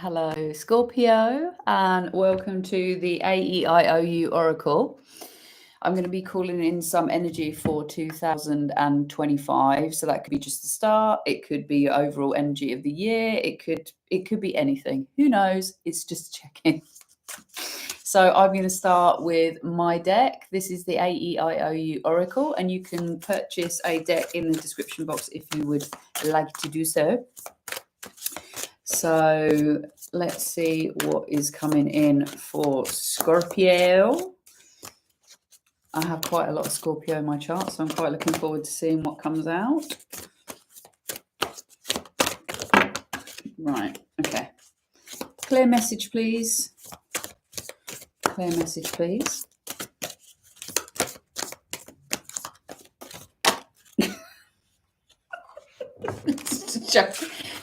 Hello, Scorpio, and welcome to the AEIOU Oracle. I'm going to be calling in some energy for 2025. So that could be just the start. It could be your overall energy of the year. It could be anything. Who knows? It's just checking. So I'm going to start with my deck. This is the AEIOU Oracle, and you can purchase a deck in the description box if you would like to do so. So let's see what is coming in for Scorpio. I have quite a lot of Scorpio in my chart, so I'm quite looking forward to seeing what comes out. Right, okay. Clear message, please. Clear message, please.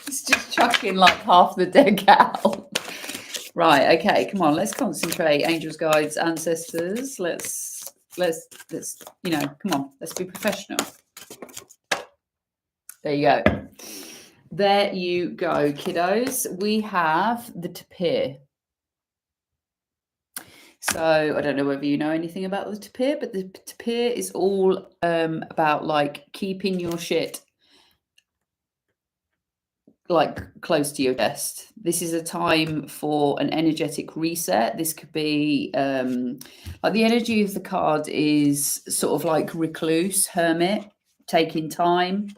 It's just chucking like half the deck out. Right, okay, come on, let's concentrate. Angels, guides, ancestors. Let's come on, let's be professional. There you go. There you go, kiddos. We have the tapir. So I don't know whether you know anything about the tapir, but the tapir is all about like keeping your shit like close to your chest. This is a time for an energetic reset. This could be like the energy of the card is sort of like recluse, hermit, taking time,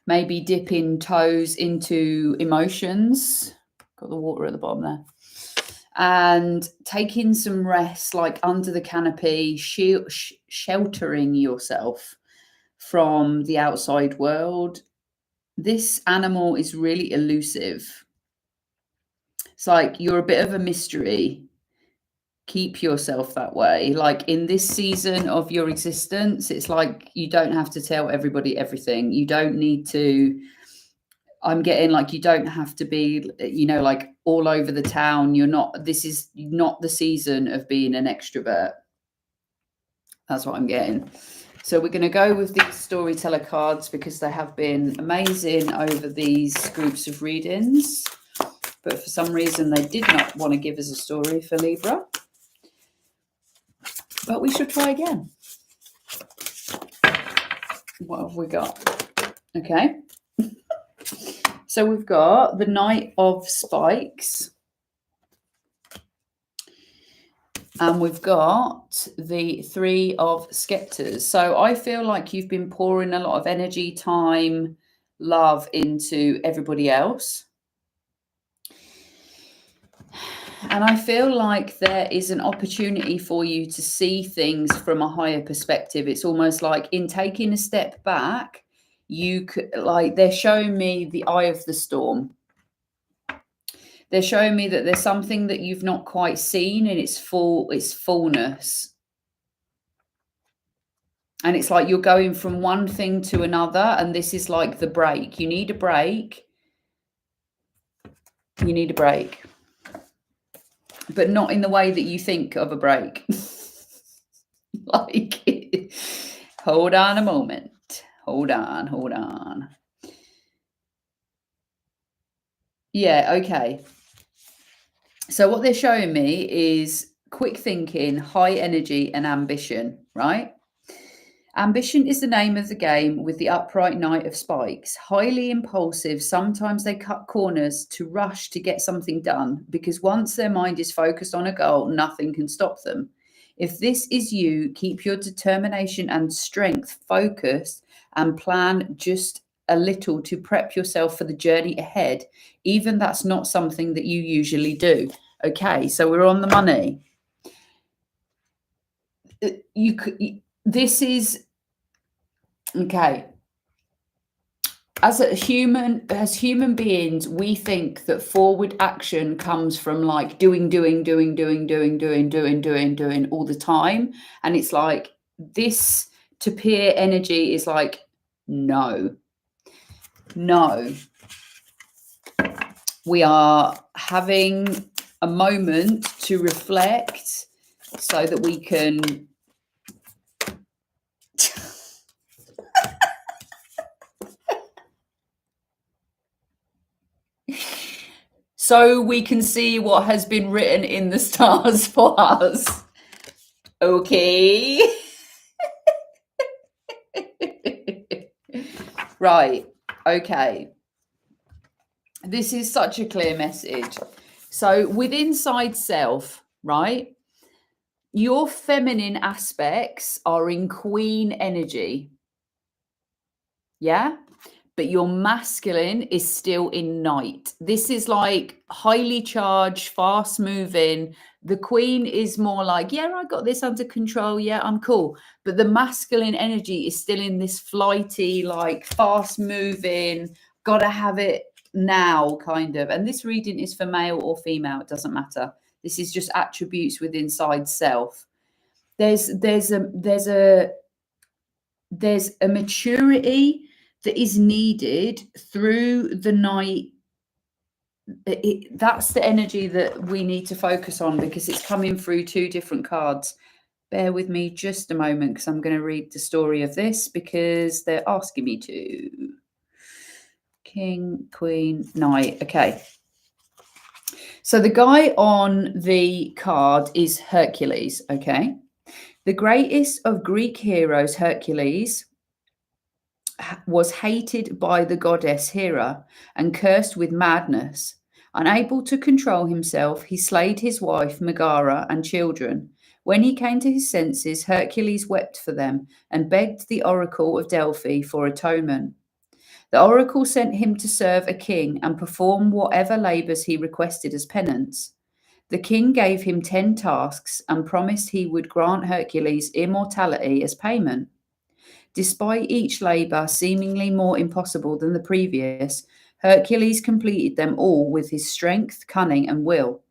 maybe dipping toes into emotions. Got the water at the bottom there. And taking some rest, like under the canopy, sheltering yourself from the outside world. This animal is really elusive. It's like you're a bit of a mystery. Keep yourself that way. Like in this season of your existence, it's like you don't have to tell everybody everything. You don't need to. I'm getting like you don't have to be, like all over the town. This is not the season of being an extrovert. That's what I'm getting. So we're going to go with these storyteller cards because they have been amazing over these groups of readings. But for some reason, they did not want to give us a story for Libra. But we should try again. What have we got? Okay. So we've got the Knight of Spikes. And we've got the Three of Scepters. So I feel like you've been pouring a lot of energy, time, love into everybody else. And I feel like there is an opportunity for you to see things from a higher perspective. It's almost like in taking a step back, you could, like, they're showing me the eye of the storm. They're showing me that there's something that you've not quite seen in its fullness. And it's like you're going from one thing to another, and this is like the break. You need a break. You need a break. But not in the way that you think of a break. Like, hold on a moment. Hold on. Yeah, okay. So what they're showing me is quick thinking, high energy, and ambition, right? Ambition is the name of the game with the upright Knight of Spikes. Highly impulsive, sometimes they cut corners to rush to get something done because once their mind is focused on a goal, nothing can stop them. If this is you, keep your determination and strength focused and plan just a little to prep yourself for the journey ahead. Even that's not something that you usually do. Okay, so we're on the money. This is okay. As human beings, we think that forward action comes from like doing all the time. And it's like this tapir energy is like, no. We are having a moment to reflect so that we can so we can see what has been written in the stars for us. Okay. Right. Okay. This is such a clear message. So with inside self, right? Your feminine aspects are in queen energy. Yeah? But your masculine is still in knight. This is like highly charged, fast moving. The queen is more like, yeah, I got this under control. Yeah, I'm cool. But the masculine energy is still in this flighty, like fast moving, gotta have it now kind of. And this reading is for male or female, it doesn't matter. This is just attributes with inside self. There's a maturity that is needed through the night. That's the energy that we need to focus on because it's coming through two different cards. Bear with me just a moment because I'm going to read the story of this because they're asking me to. King, Queen, Knight. Okay. So the guy on the card is Hercules. Okay. The greatest of Greek heroes, Hercules, was hated by the goddess Hera and cursed with madness. Unable to control himself, he slayed his wife Megara and children. When he came to his senses, Hercules wept for them and begged the oracle of Delphi for atonement. The oracle sent him to serve a king and perform whatever labours he requested as penance. The king gave him 10 tasks and promised he would grant Hercules immortality as payment. Despite each labour seemingly more impossible than the previous, Hercules completed them all with his strength, cunning, and will.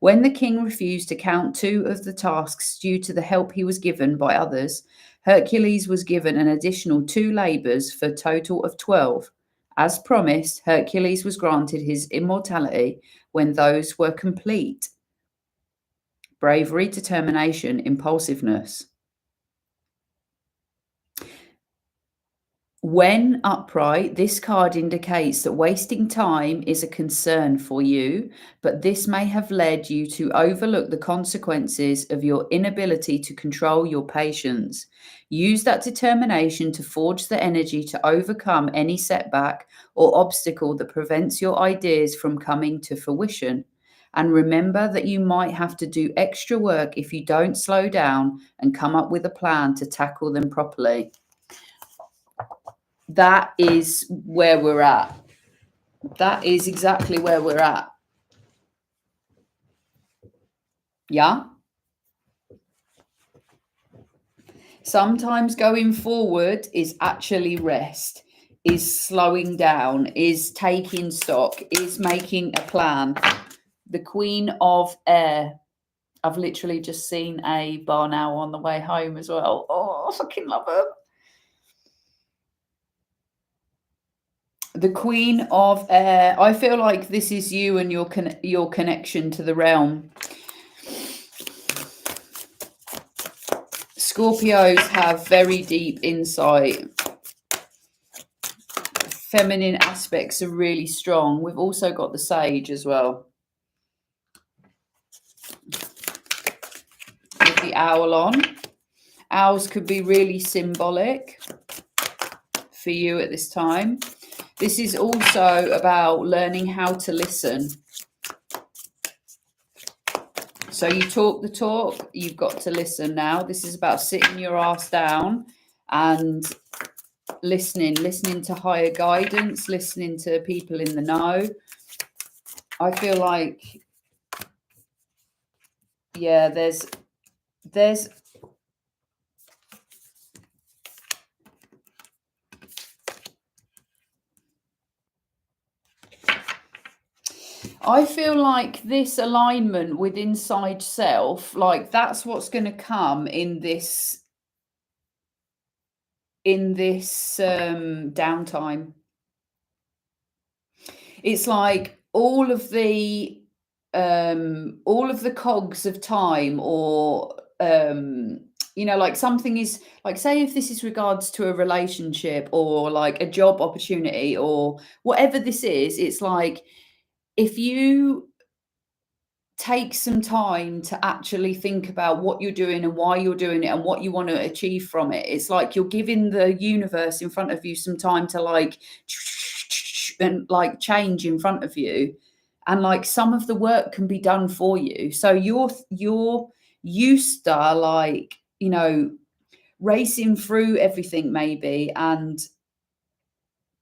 When the king refused to count 2 of the tasks due to the help he was given by others, Hercules was given an additional 2 labours for a total of 12. As promised, Hercules was granted his immortality when those were complete. Bravery, determination, impulsiveness. When upright, this card indicates that wasting time is a concern for you, but this may have led you to overlook the consequences of your inability to control your patience. Use that determination to forge the energy to overcome any setback or obstacle that prevents your ideas from coming to fruition. And remember that you might have to do extra work if you don't slow down and come up with a plan to tackle them properly. That is where we're at. That is exactly where we're at. Yeah. Sometimes going forward is actually rest, is slowing down, is taking stock, is making a plan. The Queen of Air. I've literally just seen a bar now on the way home as well. Oh, I fucking love her. The Queen of Air. I feel like this is you and your connection to the realm. Scorpios have very deep insight. Feminine aspects are really strong. We've also got the Sage as well. With the owl on. Owls could be really symbolic for you at this time. This is also about learning how to listen. So you talk the talk, you've got to listen now. This is about sitting your ass down and listening to higher guidance, listening to people in the know. I feel like, yeah, there's I feel like this alignment with inside self, like that's what's going to come in this downtime. It's like all of the cogs of time, or like something is like, say if this is regards to a relationship or like a job opportunity or whatever this is, it's like if you take some time to actually think about what you're doing and why you're doing it and what you want to achieve from it, it's like you're giving the universe in front of you some time to like and like change in front of you, and like some of the work can be done for you. So you're used to, like, you know, racing through everything maybe, and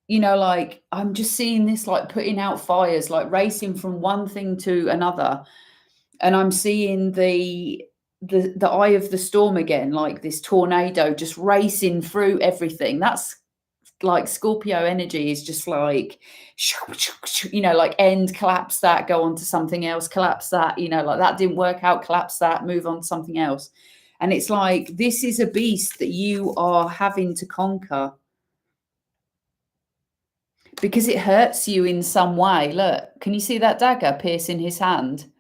you know, like I'm just seeing this like putting out fires, like racing from one thing to another, and I'm seeing the eye of the storm again, like this tornado just racing through everything. That's like Scorpio energy, is just like, you know, like end, collapse that, go on to something else, collapse that, you know, like that didn't work out, collapse that, move on to something else. And it's like, this is a beast that you are having to conquer because it hurts you in some way. Look, can you see that dagger piercing his hand?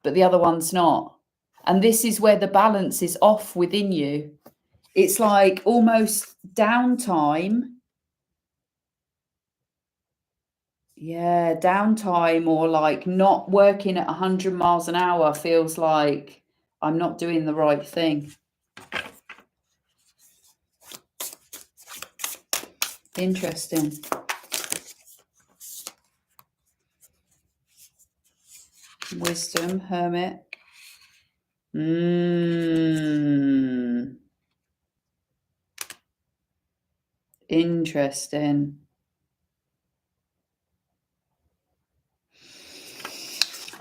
But the other one's not. And this is where the balance is off within you. It's like almost downtime. Yeah, downtime, or like not working at 100 miles an hour feels like I'm not doing the right thing. Interesting. Wisdom, hermit. Interesting.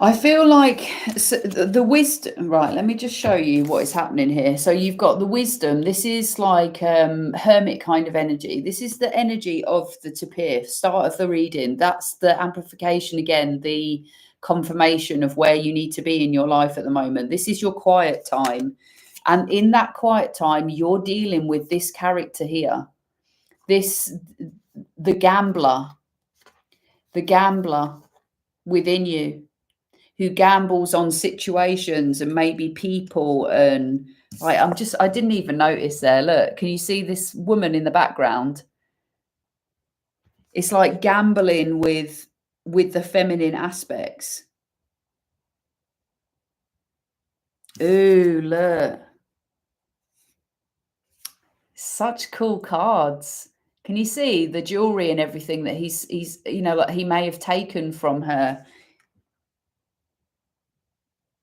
I feel like the wisdom, right, let me just show you what is happening here. So you've got the wisdom. This is like hermit kind of energy. This is the energy of the tapir, start of the reading. That's the amplification again, the confirmation of where you need to be in your life at the moment. This is your quiet time. And in that quiet time, you're dealing with this character here. The gambler within you, who gambles on situations and maybe people. And like, I didn't even notice there. Look, can you see this woman in the background? It's like gambling with the feminine aspects. Ooh, look. Such cool cards. Can you see the jewelry and everything that he's you know, like he may have taken from her?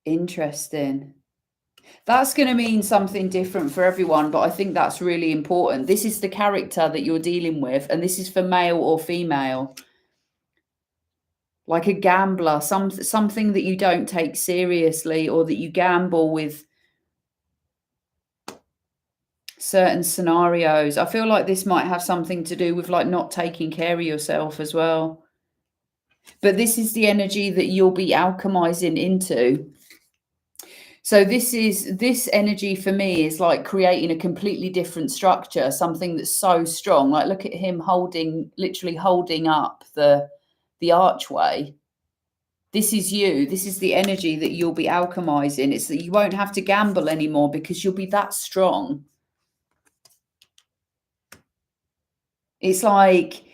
Interesting. That's going to mean something different for everyone, but I think that's really important. This is the character that you're dealing with, and this is for male or female. Like a gambler, something that you don't take seriously, or that you gamble with certain scenarios. I feel like this might have something to do with like not taking care of yourself as well. But this is the energy that you'll be alchemizing into. So this energy for me is like creating a completely different structure, something that's so strong. Like look at him literally holding up the archway. This is you. This is the energy that you'll be alchemizing. It's that you won't have to gamble anymore because you'll be that strong. It's like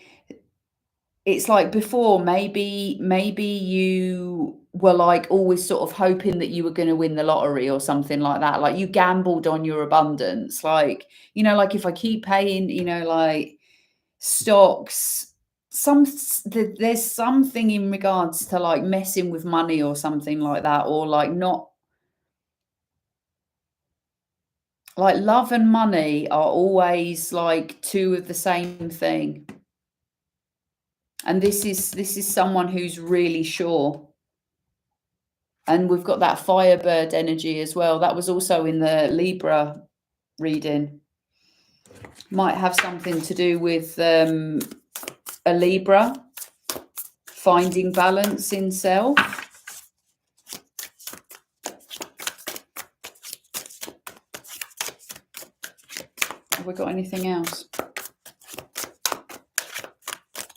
before, maybe you were like always sort of hoping that you were going to win the lottery or something like that. Like you gambled on your abundance. Like, you know, like if I keep paying, you know, like stocks, there's something in regards to like messing with money or something like that, or like not, like love and money are always like two of the same thing. And this is someone who's really sure. And we've got that Firebird energy as well. That was also in the Libra reading. Might have something to do with a Libra, finding balance in self. Have we got anything else?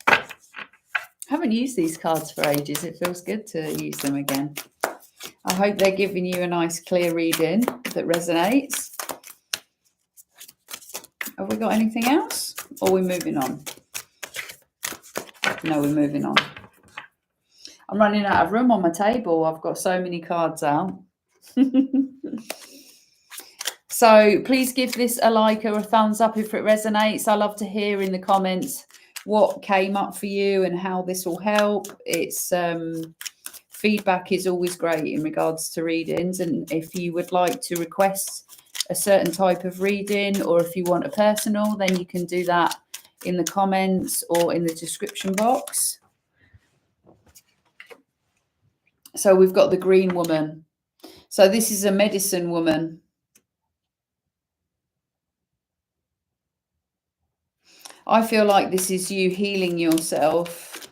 I haven't used these cards for ages. It feels good to use them again. I hope they're giving you a nice clear reading that resonates. Have we got anything else? Or are we moving on? No, we're moving on. I'm running out of room on my table. I've got so many cards out. So please give this a like or a thumbs up if it resonates. I love to hear in the comments what came up for you and how this will help. It's feedback is always great in regards to readings, and if you would like to request a certain type of reading, or if you want a personal, then you can do that in the comments or in the description box. So we've got the green woman. So this is a medicine woman. I feel like this is you healing yourself.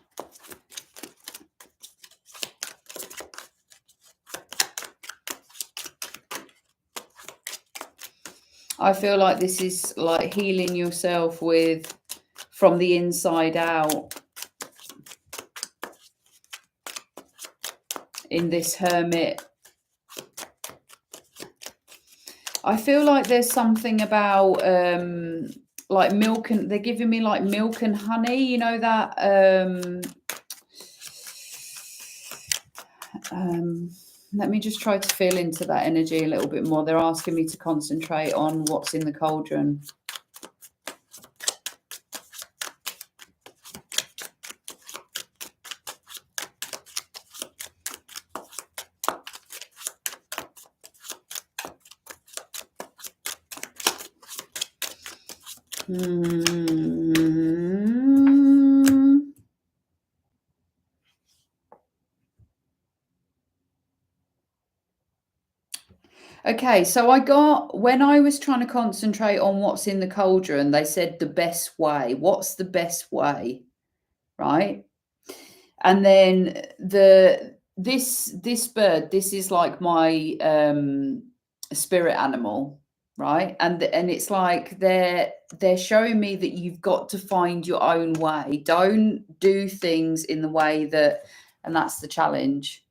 I feel like this is like healing yourself from the inside out in this hermit. I feel like there's something about like milk, and they're giving me like milk and honey, you know, that let me just try to feel into that energy a little bit more. They're asking me to concentrate on what's in the cauldron. Okay, so when I was trying to concentrate on what's in the cauldron, they said the best way. What's the best way? Right? And then this bird, this is like my spirit animal, right? And it's like they're showing me that you've got to find your own way. Don't do things in the way that, and that's the challenge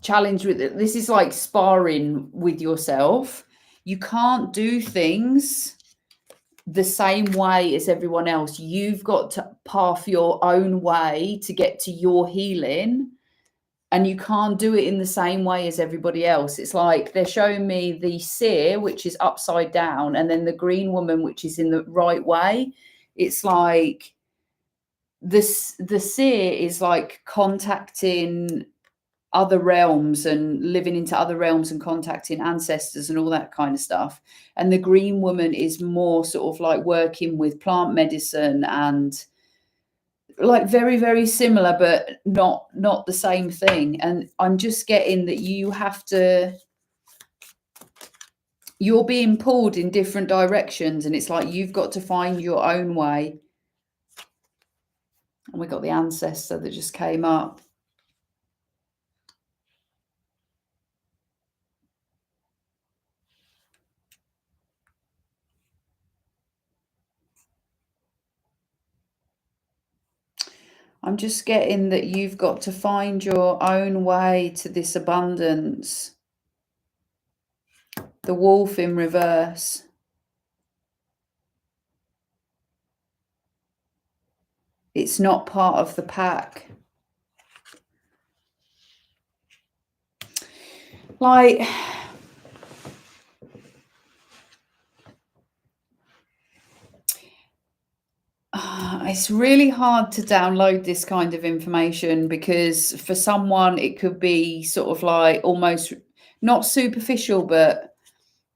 with it. This is like sparring with yourself. You can't do things the same way as everyone else. You've got to path your own way to get to your healing, and you can't do it in the same way as everybody else. It's like they're showing me the seer, which is upside down, and then the green woman, which is in the right way. It's like the seer is like contacting other realms and living into other realms and contacting ancestors and all that kind of stuff. And the green woman is more sort of like working with plant medicine and like very, very similar, but not the same thing. And I'm just getting that you're being pulled in different directions, and it's like you've got to find your own way. And we got the ancestor that just came up. I'm just getting that you've got to find your own way to this abundance. The wolf in reverse. It's not part of the pack. Like, it's really hard to download this kind of information, because for someone it could be sort of like almost not superficial, but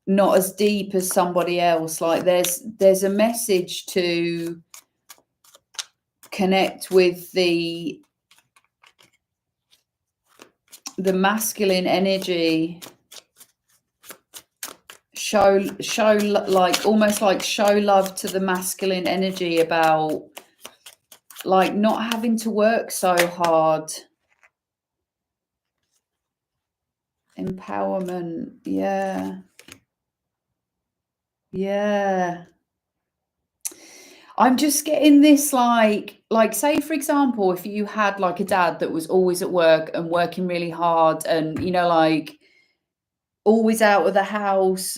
not as deep as somebody else. Like there's a message to connect with the masculine energy. Show like almost like show love to the masculine energy about like not having to work so hard. Empowerment. Yeah. I'm just getting this like say for example, if you had like a dad that was always at work and working really hard and, you know, like always out of the house,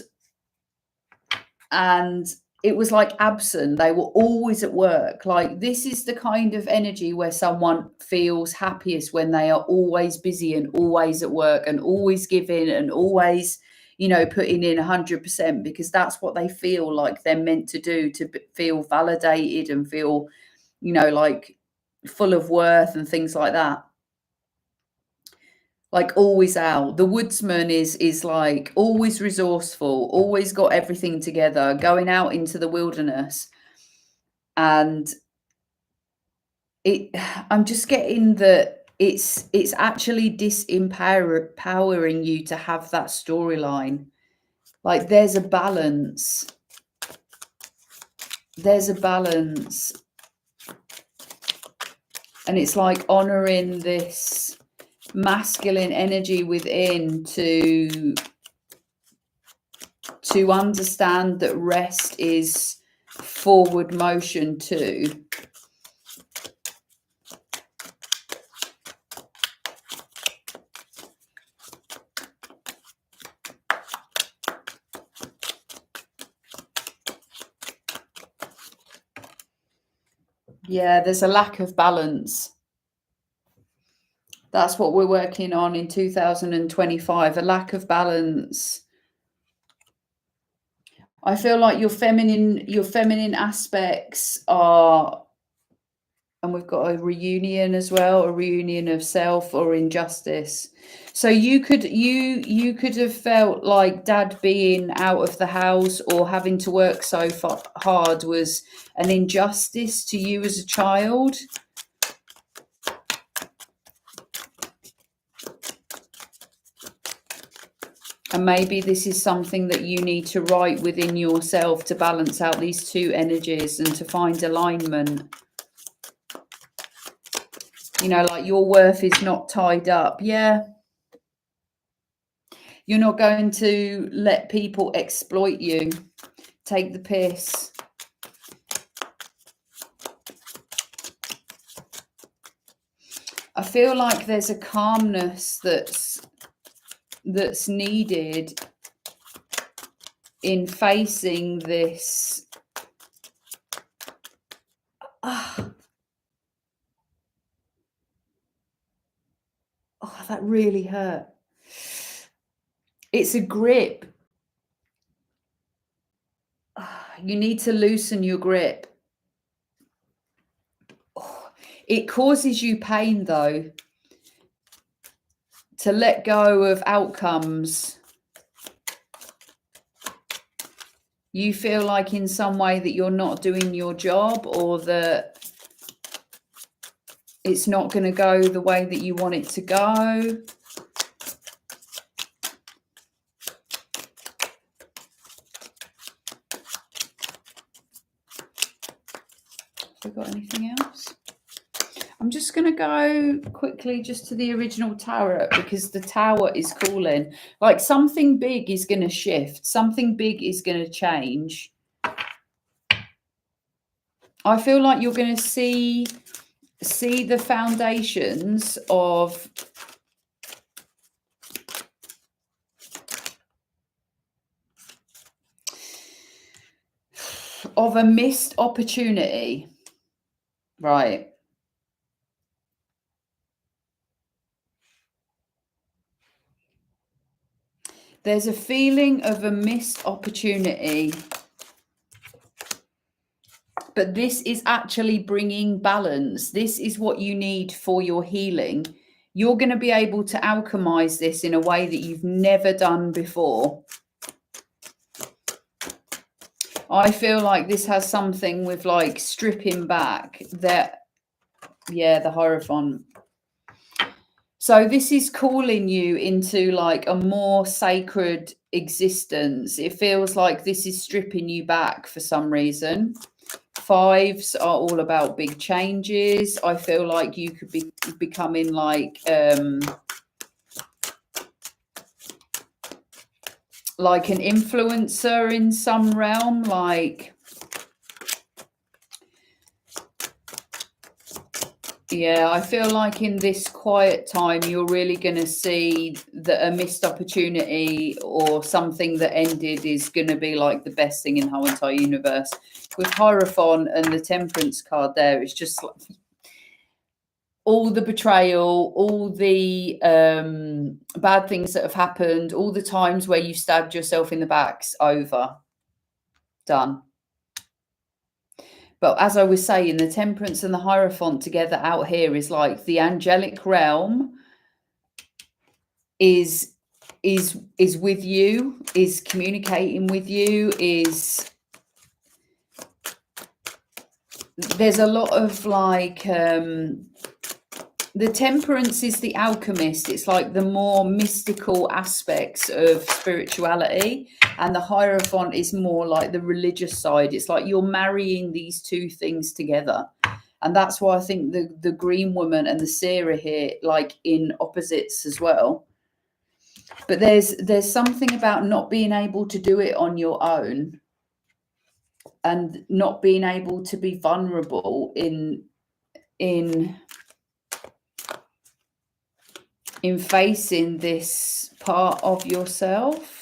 and it was like absent. They were always at work. Like, this is the kind of energy where someone feels happiest, when they are always busy and always at work and always giving and always, you know, putting in 100%, because that's what they feel like they're meant to do, to feel validated and feel, you know, like full of worth and things like that. Like, always out. The woodsman is like always resourceful, always got everything together, going out into the wilderness. And I'm just getting that it's actually disempowering you to have that storyline. Like, there's a balance. There's a balance. And it's like honoring this masculine energy within to understand that rest is forward motion too. Yeah, there's a lack of balance. That's what we're working on in 2025, a lack of balance. I feel like your feminine aspects are, and we've got a reunion as well, a reunion of self or injustice. So you could have felt like dad being out of the house or having to work so hard was an injustice to you as a child. And maybe this is something that you need to write within yourself to balance out these two energies and to find alignment. You know, like, your worth is not tied up. Yeah. You're not going to let people exploit you, take the piss. I feel like there's a calmness that's needed in facing this. Oh, that really hurt. It's a grip. You need to loosen your grip. It causes you pain, though, to let go of outcomes. You feel like in some way that you're not doing your job, or that it's not going to go the way that you want it to go. Have I got anything else? I'm just going to go quickly just to the original tarot, because the tower is calling. Like, something big is going to shift. Something big is going to change. I feel like you're going to see the foundations of a missed opportunity. Right. There's a feeling of a missed opportunity. But this is actually bringing balance. This is what you need for your healing. You're going to be able to alchemize this in a way that you've never done before. I feel like this has something with, like, stripping back that, yeah, the Hierophant. So this is calling you into, like, a more sacred existence. It feels like this is stripping you back for some reason. Fives are all about big changes. I feel like you could be becoming like an influencer in some realm, like Yeah, I feel like in this quiet time, you're really going to see that a missed opportunity or something that ended is going to be like the best thing in the whole entire universe. With Hierophant and the Temperance card there, it's just like all the betrayal, all the bad things that have happened, all the times where you stabbed yourself in the back's over. Done. But as I was saying, the Temperance and the Hierophant together out here is like the angelic realm is with you, is communicating with you, is there's a lot of like the Temperance is the alchemist. It's like the more mystical aspects of spirituality, and the Hierophant is more like the religious side. It's like you're marrying these two things together. And that's why I think the Green Woman and the Seer are here, like in opposites as well. But there's something about not being able to do it on your own and not being able to be vulnerable in facing this part of yourself.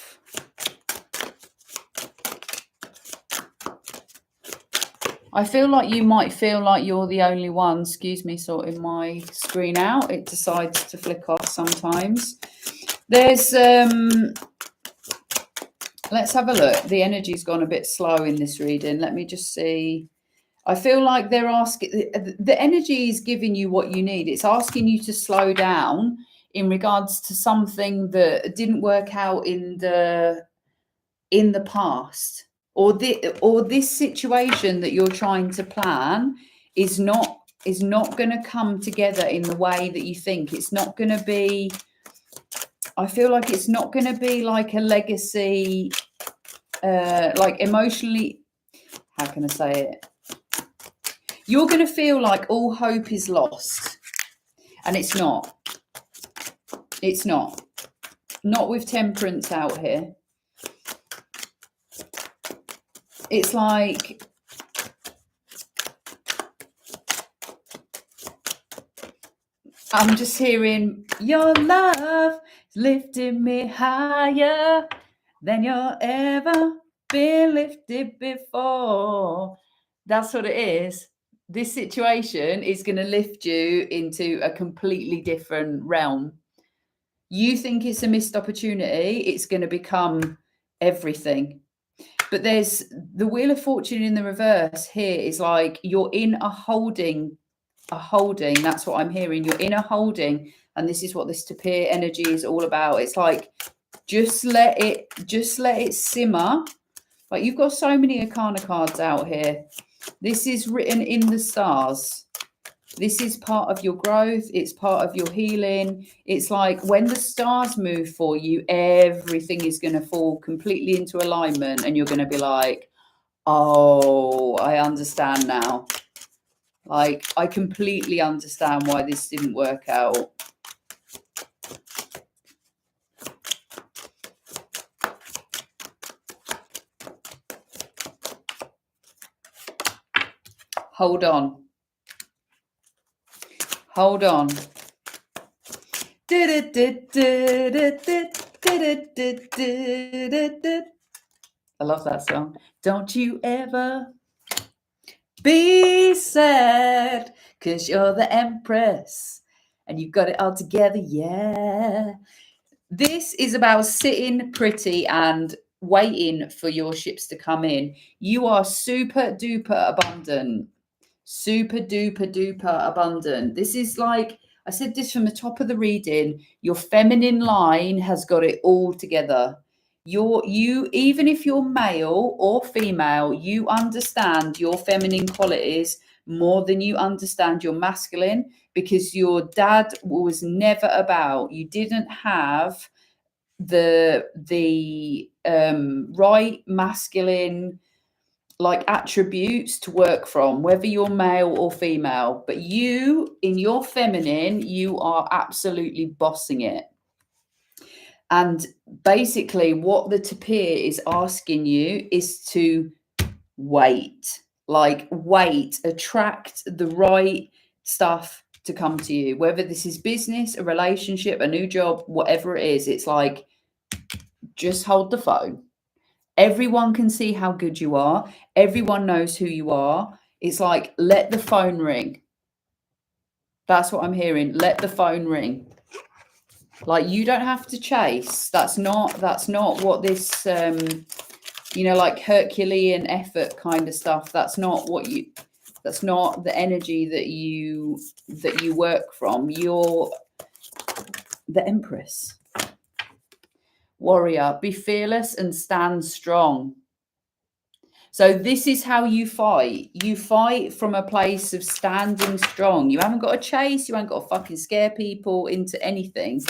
I feel like you might feel like you're the only one. Excuse me, sorting my screen out. It decides to flick off sometimes. There's let's have a look. The energy's gone a bit slow in this reading. Let me just see. I feel like they're asking, the energy is giving you what you need. It's asking you to slow down in regards to something that didn't work out in the past, or this situation that you're trying to plan is not going to come together in the way that you think. It's not going to be, I feel like it's not going to be like a legacy, like emotionally, how can I say it? You're going to feel like all hope is lost, and it's not. It's not. Not with Temperance out here. It's like I'm just hearing your love lifted me higher than you've ever been lifted before. That's what it is. This situation is going to lift you into a completely different realm. You think it's a missed opportunity, it's going to become everything. But there's the Wheel of Fortune in the reverse here is like you're in a holding. That's what I'm hearing. You're in a holding, and this is what this Tapir energy is all about. It's like just let it simmer. Like you've got so many Arcana cards out here. This is written in the stars. This is part of your growth. It's part of your healing. It's like when the stars move for you, everything is going to fall completely into alignment, and you're going to be like, oh, I understand now. Like, I completely understand why this didn't work out. Hold on. Hold on. I love that song. Don't you ever be sad, 'cause you're the Empress and you've got it all together. Yeah. This is about sitting pretty and waiting for your ships to come in. You are super duper abundant. Super duper duper abundant. This is like, I said this from the top of the reading, your feminine line has got it all together. You even if you're male or female, you understand your feminine qualities more than you understand your masculine, because your dad was never about, you didn't have the right masculine like attributes to work from, whether you're male or female. But you, in your feminine, you are absolutely bossing it. And basically what the Tapir is asking you is to wait, attract the right stuff to come to you, whether this is business, a relationship, a new job, whatever it is. It's like, just hold the phone. Everyone can see how good you are. Everyone knows who you are. It's like, let the phone ring. That's what I'm hearing. Let the phone ring. Like, you don't have to chase. That's not what this, like Herculean effort kind of stuff. That's not the energy that you work from. You're the Empress. Warrior, be fearless and stand strong. So this is how you fight. You fight from a place of standing strong. You haven't got to chase. You haven't got to fucking scare people into anything.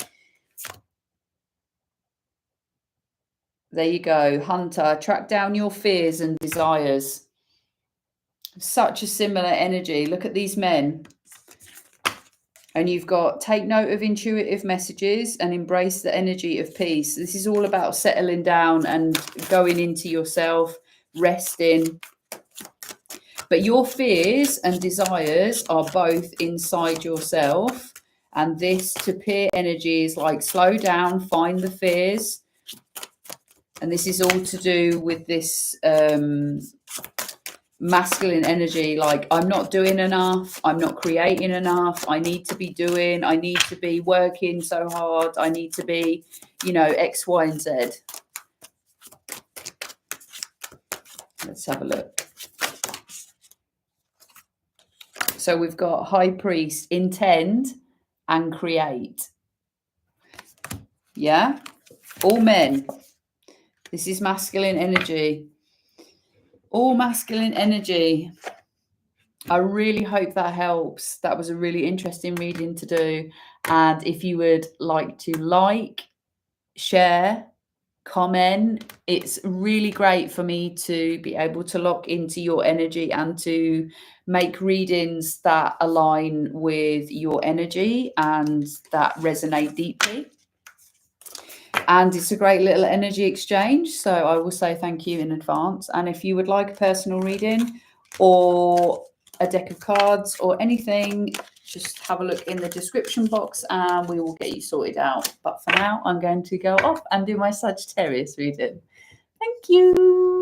There you go. Hunter, track down your fears and desires. Such a similar energy. Look at these men. And you've got take note of intuitive messages and embrace the energy of peace. This is all about settling down and going into yourself, resting. But your fears and desires are both inside yourself. And this to peer energy is like, slow down, find the fears. And this is all to do with this masculine energy, like, I'm not doing enough, I'm not creating enough, I need to be doing, I need to be working so hard, I need to be, X, Y, and Z. Let's have a look. So we've got High Priest, intend and create. Yeah, all men. This is masculine energy. All masculine energy. I really hope that helps. That was a really interesting reading to do. And if you would like to like, share, comment, it's really great for me to be able to lock into your energy and to make readings that align with your energy and that resonate deeply. And it's a great little energy exchange. So I will say thank you in advance. And if you would like a personal reading or a deck of cards or anything, just have a look in the description box and we will get you sorted out. But for now, I'm going to go off and do my Sagittarius reading. Thank you.